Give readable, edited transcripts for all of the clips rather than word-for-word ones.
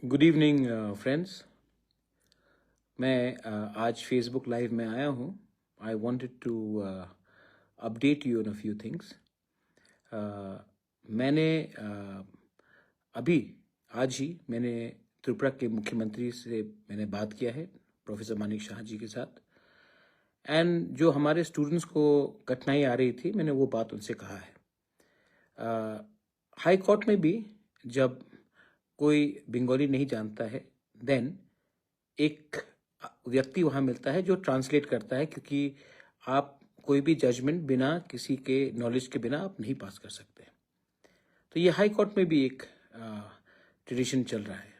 Good evening friends. मैं आज Facebook live में आया हूँ। I wanted to update you on a few things. मैंने अभी आज ही मैंने त्रिपुरा के मुख्यमंत्री से मैंने बात किया है, प्रोफेसर मानिक शाह जी के साथ। एंड जो हमारे स्टूडेंट्स को कठिनाई आ रही थी, मैंने वो बात उनसे कहा है। हाई कोर्ट में भी जब कोई बंगाली नहीं जानता है, देन एक व्यक्ति वहाँ मिलता है जो ट्रांसलेट करता है, क्योंकि आप कोई भी जजमेंट बिना किसी के नॉलेज के बिना आप नहीं पास कर सकते। तो ये हाई कोर्ट में भी एक ट्रेडिशन चल रहा है।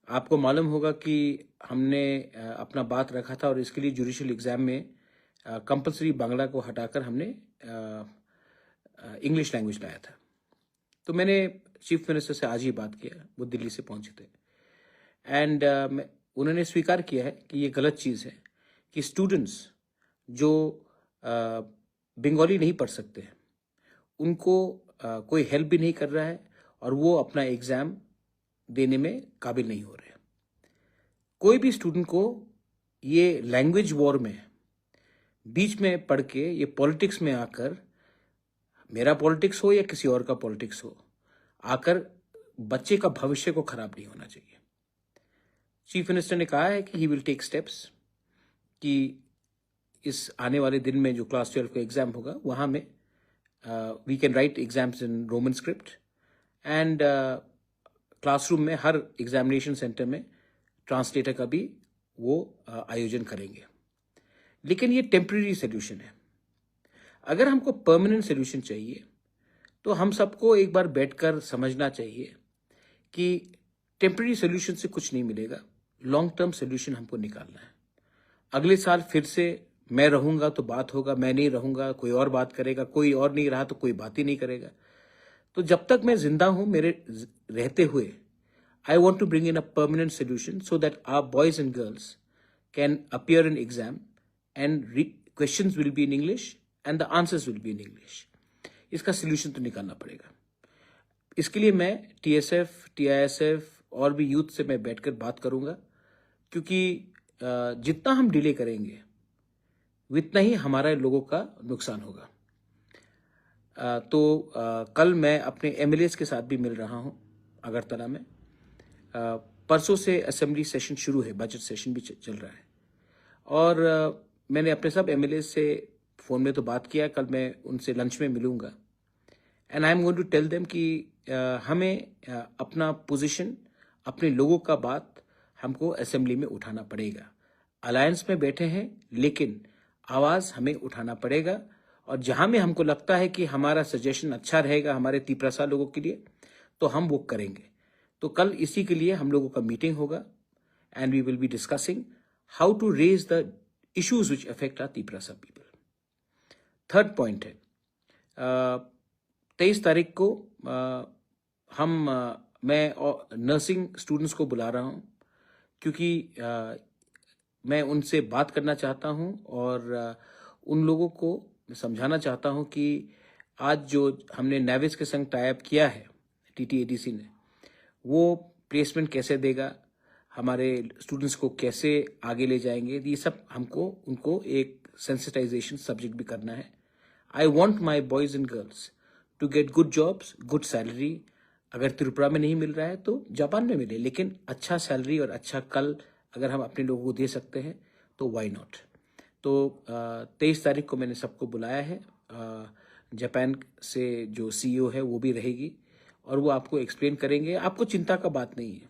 आपको मालूम होगा कि हमने अपना बात रखा था और इसके लिए जुडिशियल एग्जाम में कंपलसरी बांग्ला को हटाकर हमने इंग्लिश लैंग्वेज लाया था। तो मैंने चीफ मिनिस्टर से आज ही बात किया, वो दिल्ली से पहुंचे थे। एंड उन्होंने स्वीकार किया है कि ये गलत चीज़ है कि स्टूडेंट्स जो बंगाली नहीं पढ़ सकते हैं उनको कोई हेल्प भी नहीं कर रहा है और वो अपना एग्ज़ाम देने में काबिल नहीं हो रहे। कोई भी स्टूडेंट को ये लैंग्वेज वॉर में बीच में पढ़ के ये पॉलिटिक्स में आकर, मेरा पॉलिटिक्स हो या किसी और का पॉलिटिक्स हो, आकर बच्चे का भविष्य को खराब नहीं होना चाहिए। चीफ मिनिस्टर ने कहा है कि ही विल टेक स्टेप्स कि इस आने वाले दिन में जो क्लास 12 का एग्जाम होगा वहाँ में we can write exams in roman script and classroom में हर एग्जामिनेशन सेंटर में ट्रांसलेटर का भी वो आयोजन करेंगे। लेकिन ये टेम्परेरी सोल्यूशन है। अगर हमको परमानेंट सोल्यूशन चाहिए तो हम सबको एक बार बैठकर समझना चाहिए कि टेम्परेरी सोल्यूशन से कुछ नहीं मिलेगा, लॉन्ग टर्म सोल्यूशन हमको निकालना है। अगले साल फिर से मैं रहूंगा तो बात होगा, मैं नहीं रहूंगा कोई और बात करेगा, कोई और नहीं रहा तो कोई बात ही नहीं करेगा। तो जब तक मैं जिंदा हूं, मेरे रहते हुए I want to bring in a permanent solution so that our boys and girls can appear in exam and questions will be in English and the answers will be in English. इसका solution तो निकालना पड़ेगा। इसके लिए मैं TSF, TISF और भी youth से मैं बैठकर बात करूंगा, क्योंकि जितना हम डिले करेंगे उतना ही हमारे लोगों का नुकसान होगा। कल मैं अपने MLAs के साथ भी मिल रहा हूं अगरतला में। परसों से असेंबली सेशन शुरू है, बजट सेशन भी चल रहा है और मैंने अपने सब MLAs से फ़ोन में तो बात किया। कल मैं उनसे लंच में मिलूंगा and I am going to tell them कि हमें अपना पोजीशन, अपने लोगों का बात हमको असेंबली में उठाना पड़ेगा। अलायंस में बैठे हैं लेकिन आवाज़ हमें उठाना पड़ेगा और जहां में हमको लगता है कि हमारा सजेशन अच्छा रहेगा हमारे तिप्रसा लोगों के लिए, तो हम वो करेंगे। तो कल इसी के लिए हम लोगों का मीटिंग होगा and we will be discussing how to raise the issues which affect our Tiprasa people. Third point है, 23 तारीख को मैं नर्सिंग स्टूडेंट्स को बुला रहा हूं, क्योंकि मैं उनसे बात करना चाहता हूं और उन लोगों को समझाना चाहता हूं कि आज जो हमने नेविस के संग टाई अप किया है TTADC ने, वो प्लेसमेंट कैसे देगा, हमारे स्टूडेंट्स को कैसे आगे ले जाएंगे, ये सब हमको उनको एक सेंसिटाइजेशन सब्जेक्ट भी करना है। I want my boys and girls to get good jobs, good salary. अगर त्रिपुरा में नहीं मिल रहा है तो जापान में मिले, लेकिन अच्छा सैलरी और अच्छा कल अगर हम अपने लोगों को दे सकते हैं तो वाई नॉट। तो 23 तारीख को मैंने सबको बुलाया है। जापान से जो CEO है वो भी रहेगी और वो आपको एक्सप्लेन करेंगे। आपको चिंता का बात नहीं है,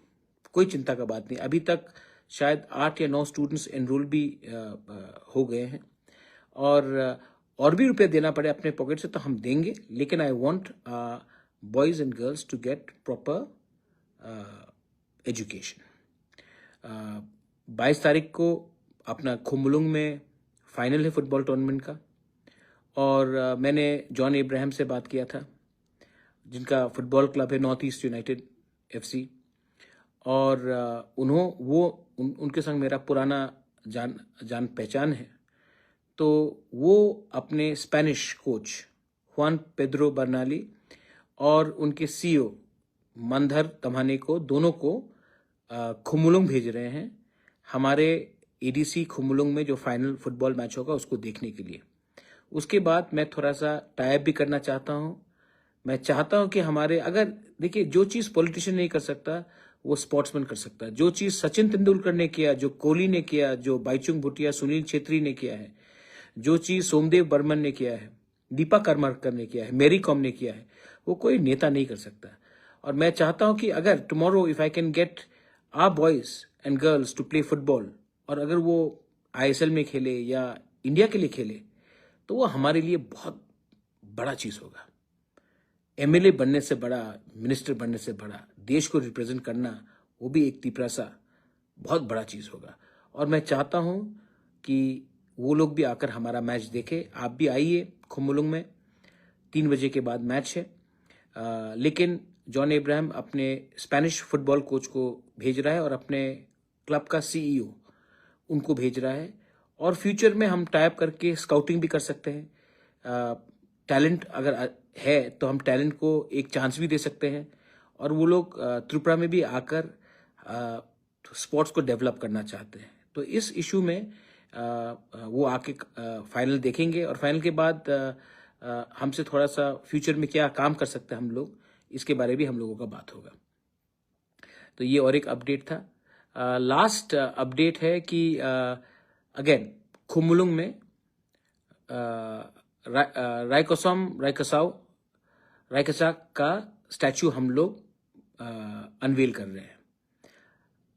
कोई चिंता का बात नहीं। अभी तक शायद 8 या 9 स्टूडेंट्स एनरोल भी हो गए हैं और भी रुपया देना पड़े अपने पॉकेट से तो हम देंगे, लेकिन I want boys and girls to get proper education. 22 तारीख को अपना खुम्बुलुंग में फाइनल है फुटबॉल टूर्नामेंट का और मैंने जॉन इब्राहिम से बात किया था, जिनका फुटबॉल क्लब है नॉर्थ ईस्ट यूनाइटेड FC, और उनके संग मेरा पुराना जान पहचान है। तो वो अपने Spanish coach Hwan Pedro Barnali और उनके CEO मंधर तम्हाने को, दोनों को खुमुलुंग भेज रहे हैं हमारे एडीसी खुमुलुंग में जो फाइनल फुटबॉल मैच होगा उसको देखने के लिए। उसके बाद मैं थोड़ा सा टाइप भी करना चाहता हूँ। मैं चाहता हूँ कि हमारे, अगर देखिए, जो चीज़ पॉलिटिशियन नहीं कर सकता वो स्पोर्ट्समैन कर सकता है। जो चीज़ सचिन तेंदुलकर ने किया, जो कोहली ने किया, जो बाईचुंग भूटिया, सुनील छेत्री ने किया है, जो चीज़ सोमदेव बर्मन ने किया है, दीपा कर्माकर ने किया है, मैरी कॉम ने किया है, वो कोई नेता नहीं कर सकता। और मैं चाहता हूँ कि अगर tomorrow if I can get our boys and girls to play football, और अगर वो आईएसएल में खेले या इंडिया के लिए खेले, तो वो हमारे लिए बहुत बड़ा चीज़ होगा। एमएलए बनने से बड़ा, मिनिस्टर बनने से बड़ा, देश को रिप्रेजेंट करना, वो भी एक तिपरासा बहुत बड़ा चीज़ होगा। और मैं चाहता हूँ कि वो लोग भी आकर हमारा मैच देखें। आप भी आइए खुमुलुंग में, 3 बजे के बाद मैच है। लेकिन जॉन एब्राहम अपने स्पेनिश फुटबॉल कोच को भेज रहा है और अपने क्लब का सीईओ उनको भेज रहा है। और फ्यूचर में हम टाइप करके स्काउटिंग भी कर सकते हैं। टैलेंट अगर है तो हम टैलेंट को एक चांस भी दे सकते हैं। और वो लोग त्रिपुरा में भी आकर स्पोर्ट्स को डेवलप करना चाहते हैं। तो इस इशू में वो आके फाइनल देखेंगे, और फाइनल के बाद हमसे थोड़ा सा फ्यूचर में क्या काम कर सकते हैं हम लोग, इसके बारे भी हम लोगों का बात होगा। तो ये और एक अपडेट था। लास्ट अपडेट है कि अगेन खुमुलुंग में रायकसा का स्टैचू हम लोग अनवील कर रहे हैं।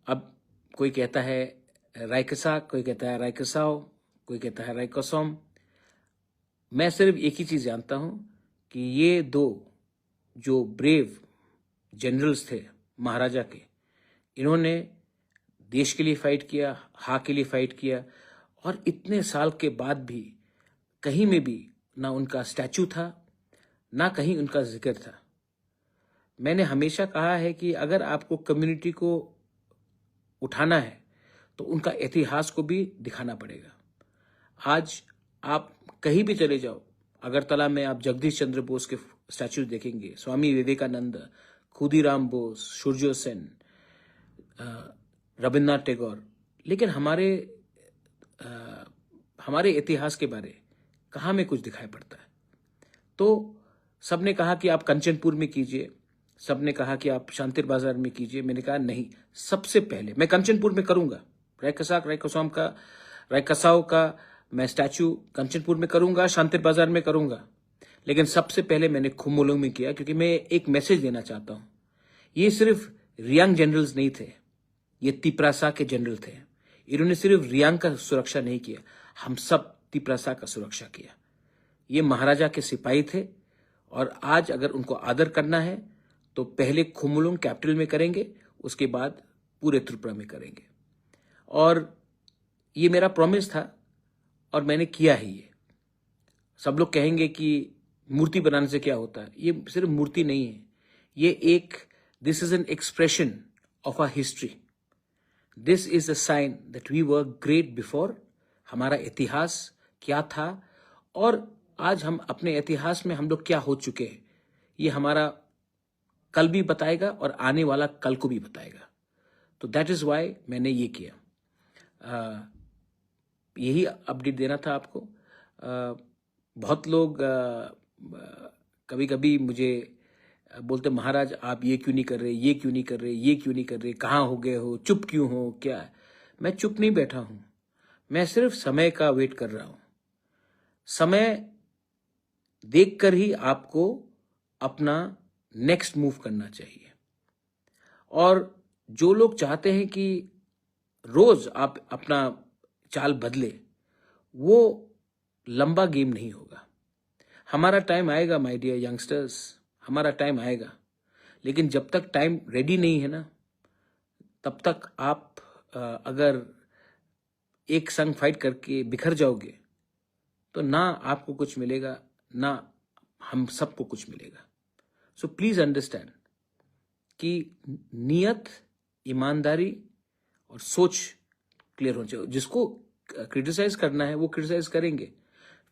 अब कोई कहता है रायकसा, कोई कहता है रायकसाओ, कोई कहता है रायकोसोम। मैं सिर्फ एक ही चीज़ जानता हूं कि ये दो जो ब्रेव जनरल्स थे महाराजा के, इन्होंने देश के लिए फाइट किया, हाँ के लिए फाइट किया, और इतने साल के बाद भी कहीं में भी ना उनका स्टैचू था, ना कहीं उनका जिक्र था। मैंने हमेशा कहा है कि अगर आपको कम्युनिटी को उठाना है तो उनका इतिहास को भी दिखाना पड़ेगा। आज आप कहीं भी चले जाओ, अगरतला में आप जगदीश चंद्र बोस के स्टैचू देखेंगे, स्वामी विवेकानंद, खुदीराम बोस, सूर्य सेन, रविन्द्रनाथ टैगोर। लेकिन हमारे इतिहास के बारे कहाँ में कुछ दिखाई पड़ता है। तो सबने कहा कि आप कंचनपुर में कीजिए, सबने कहा कि आप शांतिर बाजार में कीजिए। मैंने कहा नहीं, सबसे पहले मैं कंचनपुर में करूंगा। रायकसाओ का मैं स्टैचू कंचनपुर में करूंगा, शांतिर बाजार में करूंगा। लेकिन सबसे पहले मैंने खुमुलुंग में किया, क्योंकि मैं एक मैसेज देना चाहता हूं। ये सिर्फ रियांग जनरल्स नहीं थे, ये तिपरासा के जनरल थे। इन्होंने सिर्फ रियांग का सुरक्षा नहीं किया, हम सब तिपरासा का सुरक्षा किया। ये महाराजा के सिपाही थे, और आज अगर उनको आदर करना है तो पहले खुमुलुंग कैपिटल में करेंगे, उसके बाद पूरे त्रिपुरा में करेंगे। और ये मेरा प्रॉमिस था और मैंने किया है। ये सब लोग कहेंगे कि मूर्ति बनाने से क्या होता है। ये सिर्फ मूर्ति नहीं है, ये this is an expression of our history. This is a sign that we were great before. हमारा इतिहास क्या था और आज हम अपने इतिहास में हम लोग क्या हो चुके हैं, ये हमारा कल भी बताएगा और आने वाला कल को भी बताएगा। तो दैट इज वाई मैंने ये किया। यही अपडेट देना था आपको। बहुत लोग कभी कभी मुझे बोलते, महाराज आप ये क्यों नहीं कर रहे, ये क्यों नहीं कर रहे, ये क्यों नहीं कर रहे, कहाँ हो गए हो, चुप क्यों हो, क्या है? मैं चुप नहीं बैठा हूं, मैं सिर्फ समय का वेट कर रहा हूं। समय देखकर ही आपको अपना नेक्स्ट मूव करना चाहिए। और जो लोग चाहते हैं कि रोज आप अपना चाल बदले, वो लंबा गेम नहीं होगा। हमारा टाइम आएगा माय डियर यंगस्टर्स, हमारा टाइम आएगा। लेकिन जब तक टाइम रेडी नहीं है ना, तब तक आप अगर एक संग फाइट करके बिखर जाओगे तो ना आपको कुछ मिलेगा, ना हम सबको कुछ मिलेगा। सो प्लीज अंडरस्टैंड कि नियत, ईमानदारी और सोच क्लियर होनी चाहिए। जिसको क्रिटिसाइज करना है वो क्रिटिसाइज करेंगे।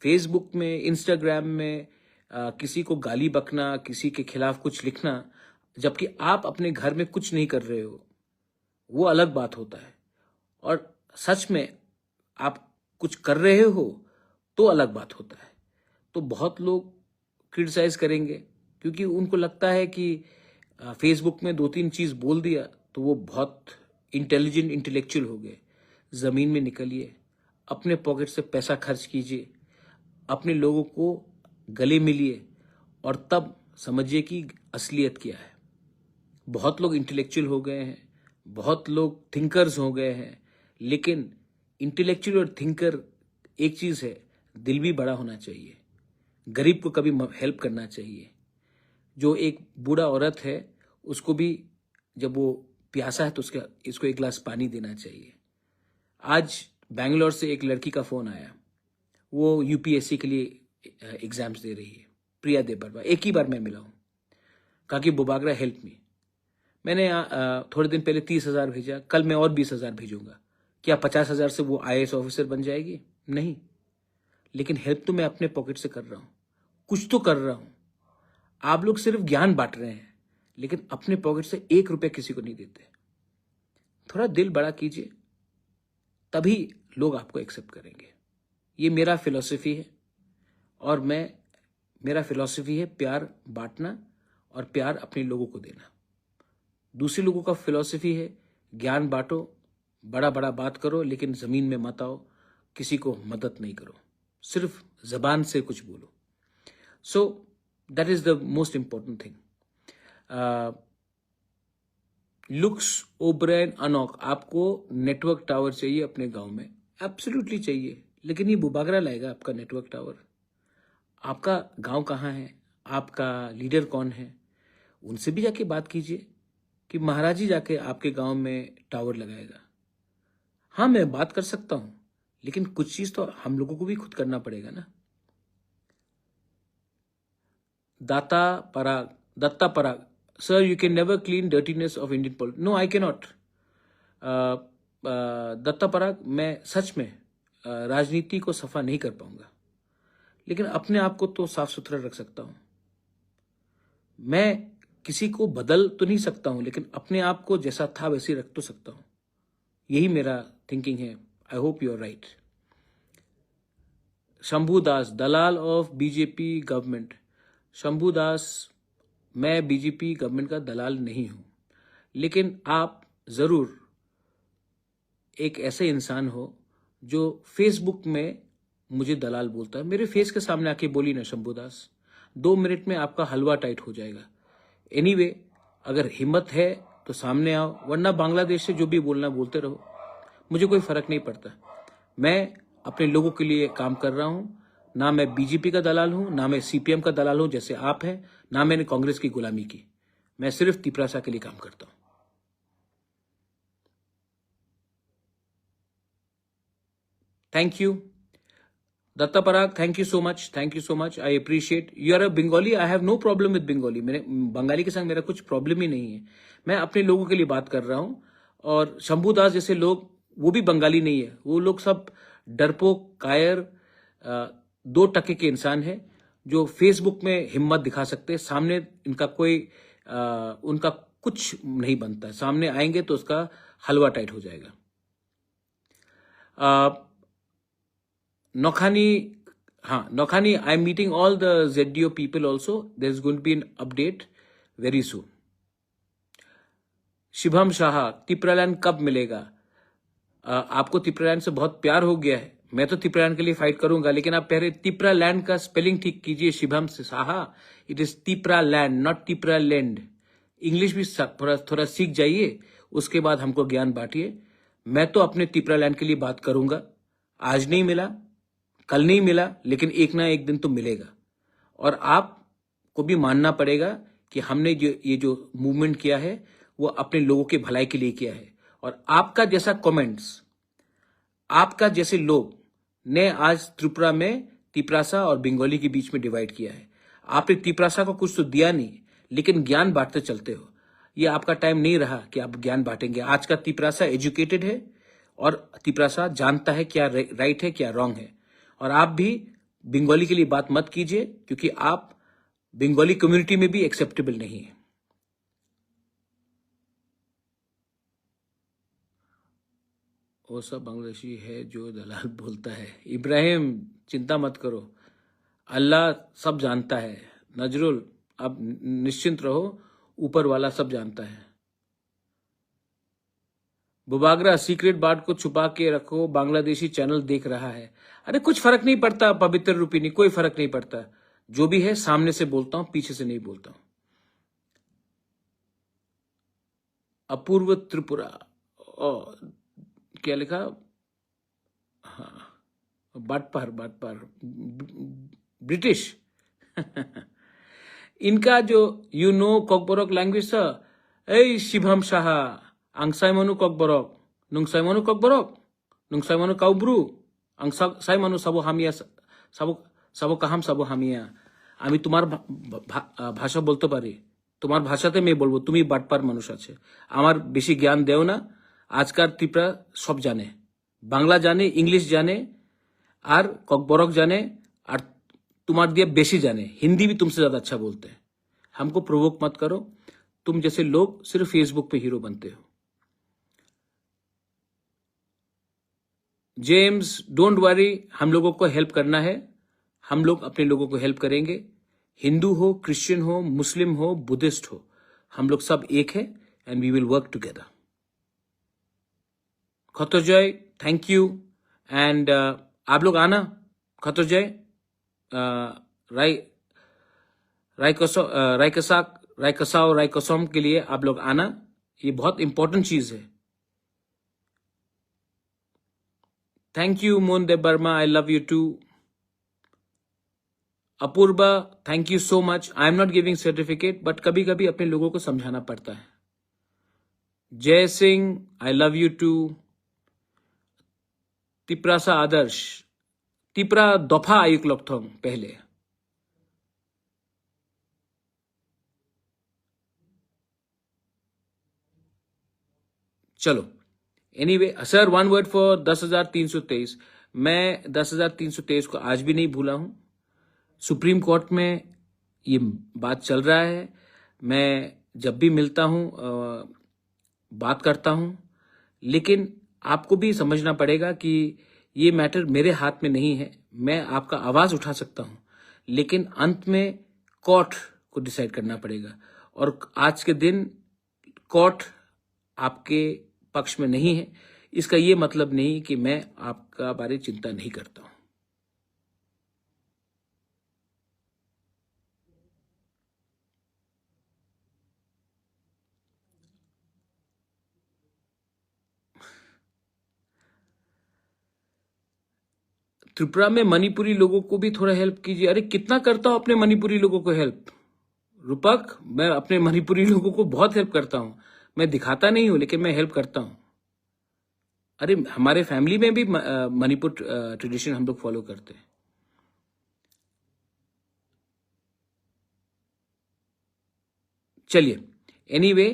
फेसबुक में, इंस्टाग्राम में किसी को गाली बकना, किसी के खिलाफ कुछ लिखना, जबकि आप अपने घर में कुछ नहीं कर रहे हो, वो अलग बात होता है, और सच में आप कुछ कर रहे हो तो अलग बात होता है। तो बहुत लोग क्रिटिसाइज करेंगे क्योंकि उनको लगता है कि फेसबुक में 2-3 चीज बोल दिया तो वो बहुत इंटेलिजेंट इंटेलेक्चुअल हो गए। जमीन में निकलिए, अपने पॉकेट से पैसा खर्च कीजिए, अपने लोगों को गले मिलिए, और तब समझिए कि असलियत क्या है। बहुत लोग इंटेलेक्चुअल हो गए हैं, बहुत लोग थिंकर्स हो गए हैं, लेकिन इंटेलेक्चुअल और थिंकर एक चीज है, दिल भी बड़ा होना चाहिए। गरीब को कभी हेल्प करना चाहिए। जो एक बूढ़ा औरत है, उसको भी जब वो प्यासा है तो इसको एक गिलास पानी देना चाहिए। आज बैंगलोर से एक लड़की का फोन आया, वो यूपीएससी के लिए एग्जाम्स दे रही है, प्रिया देबरवा। एक ही बार मैं मिला हूँ, कहा कि बुबागरा हेल्प मी। मैंने थोड़े दिन पहले 30,000 भेजा, कल मैं और 20,000 भेजूंगा। क्या 50,000 से वो आईएएस ऑफिसर बन जाएगी? नहीं, लेकिन हेल्प तो मैं अपने पॉकेट से कर रहा हूं, कुछ तो कर रहा हूं। आप लोग सिर्फ ज्ञान बांट रहे हैं, लेकिन अपने पॉकेट से 1 रुपया किसी को नहीं देते। थोड़ा दिल बड़ा कीजिए, तभी लोग आपको एक्सेप्ट करेंगे। ये मेरा फिलॉसफी है, और मेरा फिलॉसफी है प्यार बांटना और प्यार अपने लोगों को देना। दूसरे लोगों का फिलॉसफी है ज्ञान बांटो, बड़ा बड़ा बात करो, लेकिन जमीन में मत आओ, किसी को मदद नहीं करो, सिर्फ जबान से कुछ बोलो। So that is the most important thing. Looks, O'Brien, Anouk, आपको नेटवर्क टावर चाहिए अपने गांव में, एब्सोल्युटली चाहिए, लेकिन ये बुबागरा लाएगा आपका नेटवर्क टावर? आपका गांव कहाँ है? आपका लीडर कौन है? उनसे भी जाके बात कीजिए कि महाराज जी जाके आपके गांव में टावर लगाएगा। हाँ, मैं बात कर सकता हूं, लेकिन कुछ चीज तो हम लोगों को भी खुद करना पड़ेगा ना। Datta Parag, sir you can never clean dirtiness of Indian politics. No, I can not. Datta Parag, मैं सच में राजनीति को सफा नहीं कर पाऊंगा, लेकिन अपने आप को तो साफ सुथरा रख सकता हूं। मैं किसी को बदल तो नहीं सकता हूं, लेकिन अपने आप को जैसा था वैसे ही रख तो सकता हूं। यही मेरा थिंकिंग है। I hope you are right. Shambhu Das, दलाल of BJP government. Shambhu Das, मैं बीजेपी गवर्नमेंट का दलाल नहीं हूं, लेकिन आप जरूर एक ऐसे इंसान हो जो फेसबुक में मुझे दलाल बोलता है। मेरे फेस के सामने आके बोली ना शंभू दास, 2 मिनट में आपका हलवा टाइट हो जाएगा। एनीवे, अगर हिम्मत है तो सामने आओ, वरना बांग्लादेश से जो भी बोलना बोलते रहो, मुझे कोई फर्क नहीं पड़ता। मैं अपने लोगों के लिए काम कर रहा हूं। ना मैं बीजेपी का दलाल हूं, ना मैं सीपीएम का दलाल हूं जैसे आप हैं, ना मैंने कांग्रेस की गुलामी की। मैं सिर्फ तिपरासा के लिए काम करता हूं। Thank you Datta Parag, thank you so much, thank you so much. I appreciate. You are a Bengali, I have no problem with Bengali. मेरे बंगाली के संग मेरा कुछ प्रॉब्लम ही नहीं है। मैं अपने लोगों के लिए बात कर रहा हूं, और शंभू दास जैसे लोग, वो भी बंगाली नहीं है। वो लोग सब डरपोक, कायर, 2 टके के इंसान हैं जो फेसबुक में हिम्मत दिखा सकते हैं। सामने इनका उनका कुछ नहीं बनता है। सामने आएंगे तो उसका हलवा टाइट हो जाएगा। Nokhani, Nokhani, I'm meeting all the ZDO people also. There's going to be an update very soon. Shivam Shah, तिपरालैंड कब मिलेगा? आपको तिपरालैंड से बहुत प्यार हो गया है। मैं तो तिपरालैंड के लिए फाइट करूंगा, लेकिन आप पहले तिपरालैंड का स्पेलिंग ठीक कीजिए Shibham Shah. It is Tipraland, not Tipraland. English भी थोड़ा सीख जाइए, उसके बाद हमको ज्ञान बांटिए। मैं तो अपने तिपरालैंड के लिए बात करूंगा। आज नहीं मिला, कल नहीं मिला, लेकिन एक ना एक दिन तो मिलेगा। और आपको भी मानना पड़ेगा कि हमने ये जो मूवमेंट किया है वो अपने लोगों के भलाई के लिए किया है। और आपका जैसा कमेंट्स, आपका जैसे लोग ने आज त्रिपुरा में तिपरासा और बंगाली के बीच में डिवाइड किया है। आपने तिपरासा को कुछ तो दिया नहीं, लेकिन ज्ञान बांटते चलते हो। ये आपका टाइम नहीं रहा कि आप ज्ञान बांटेंगे। आज का तिपरासा एजुकेटेड है, और तिपरासा जानता है क्या राइट है क्या रॉन्ग है। और आप भी बंगाली के लिए बात मत कीजिए, क्योंकि आप बंगाली कम्युनिटी में भी एक्सेप्टेबल नहीं है। वो सब बांग्लादेशी है जो दलाल बोलता है। इब्राहिम चिंता मत करो, अल्लाह सब जानता है। नजरुल अब निश्चिंत रहो, ऊपर वाला सब जानता है। बुबागरा सीक्रेट बात को छुपा के रखो, बांग्लादेशी चैनल देख रहा है। अरे कुछ फर्क नहीं पड़ता पवित्र रूपिनी, कोई फर्क नहीं पड़ता। जो भी है सामने से बोलता हूं, पीछे से नहीं बोलता हूं। अपूर्व त्रिपुरा क्या लिखा? हाँ, बाटपार ब्रिटिश इनका जो कॉकबरक लैंग्वेज था, ए शिवम शाह आंसाइमनु कॉकबरक नुंगसाइमनु कॉकबरक नुंगसाइमनु काउब्रु आंसाइमनु सबो हामिया सबो কাহাম सबो হামিয়া। আমি তোমার ভাষা বলতে পারি, তোমার ভাষাতে আমি বলবো, তুমি বাটপার মানুষ আছে, আমার বেশি জ্ঞান দেও না। আজকাল ত্রিপুরা সব জানে, বাংলা জানে, इंग्लिश जाने और कॉकबरक जाने, और तुम्हारे दिया बेशी जाने, हिंदी भी तुमसे ज्यादा अच्छा बोलते हैं। हमको प्रोवोक मत करो, तुम जैसे लोग सिर्फ फेसबुक पे हीरो बनते हो। जेम्स डोंट वरी, हम लोगों को हेल्प करना है, हम लोग अपने लोगों को हेल्प करेंगे। हिंदू हो, क्रिश्चियन हो, मुस्लिम हो, बुद्धिस्ट हो, हम लोग सब एक है and we will work together. खतरजय थैंक यू एंड आप लोग आना खतरजय रायकसाव के लिए आप लोग आना, ये बहुत इंपॉर्टेंट चीज है। Thank you Mohan Verma, I love you too. Apurva thank you so much. I am not giving certificate, but कभी कभी अपने लोगों को समझाना पड़ता है। Jai Singh I love you too. Tiprasa Adarsh, तिप्रा दफा आयुक लक्थोंग पहले। चलो anyway sir, one word for 10,323। मैं 10,323 को आज भी नहीं भूला हूं। सुप्रीम कोर्ट में ये बात चल रहा है, मैं जब भी मिलता हूं बात करता हूं, लेकिन आपको भी समझना पड़ेगा कि ये मैटर मेरे हाथ में नहीं है। मैं आपका आवाज उठा सकता हूं, लेकिन अंत में कोर्ट को डिसाइड करना पड़ेगा, और आज के दिन कोर्ट आपके पक्ष में नहीं है। इसका ये मतलब नहीं कि मैं आपका बारे चिंता नहीं करता हूं। त्रिपुरा में मणिपुरी लोगों को भी थोड़ा हेल्प कीजिए। अरे कितना करता हूं अपने मणिपुरी लोगों को हेल्प, रूपक, मैं अपने मणिपुरी लोगों को बहुत हेल्प करता हूं। मैं दिखाता नहीं हूं, लेकिन मैं हेल्प करता हूं। अरे हमारे फैमिली में भी मणिपुर ट्रेडिशन हम लोग फॉलो करते हैं। चलिए एनीवे,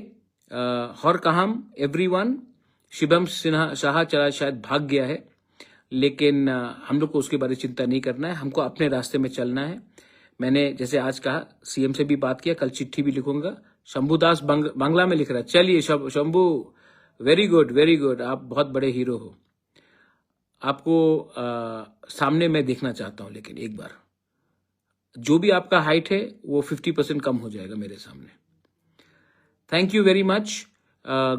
हर कहाम एवरीवन। शिवम सिन्हा शाह चला, शायद भाग गया है, लेकिन हम लोग को उसके बारे में चिंता नहीं करना है, हमको अपने रास्ते में चलना है। मैंने जैसे आज कहा, सीएम से भी बात किया, कल चिट्ठी भी लिखूंगा। शंभुदास बांग्ला में लिख रहा है। चलिए शंभू, वेरी गुड, आप बहुत बड़े हीरो हो। आपको सामने मैं देखना चाहता हूं, लेकिन एक बार जो भी आपका हाइट है वो 50% कम हो जाएगा मेरे सामने। Thank you very much,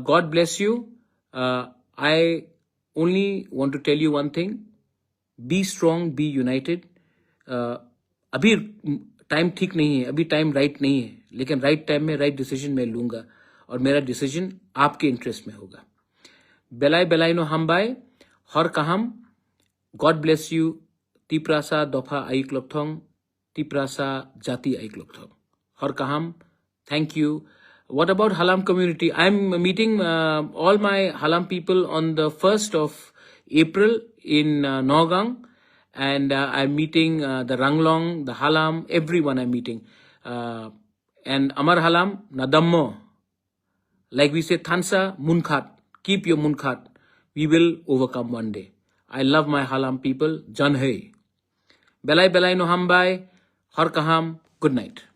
God bless you. I only want to tell you one thing, be strong, be united. अभी टाइम ठीक नहीं है, अभी टाइम राइट नहीं है, लेकिन राइट टाइम में राइट डिसीजन मैं लूंगा, और मेरा डिसीजन आपके इंटरेस्ट में होगा। बेलाई बेलाई नो हम बाय हर कहाम, गॉड ब्लेस यू। तिप्रासा दफा आइक लक्थोंग, तिप्रासा जाति आइक लक्थोंग, हर कहाम। Thank you. What about Halam community? I'm meeting all my Halam people on the 1st of April in Nagaung, and I'm meeting the Ranglong, the Halam, everyone I'm meeting. And Amar Halam, Nadammo. Like we say, Thansa, Munkhat. Keep your Munkhat. We will overcome one day. I love my Halam people. Jan hai. Belai belai no hambai. Har kaham. Good night.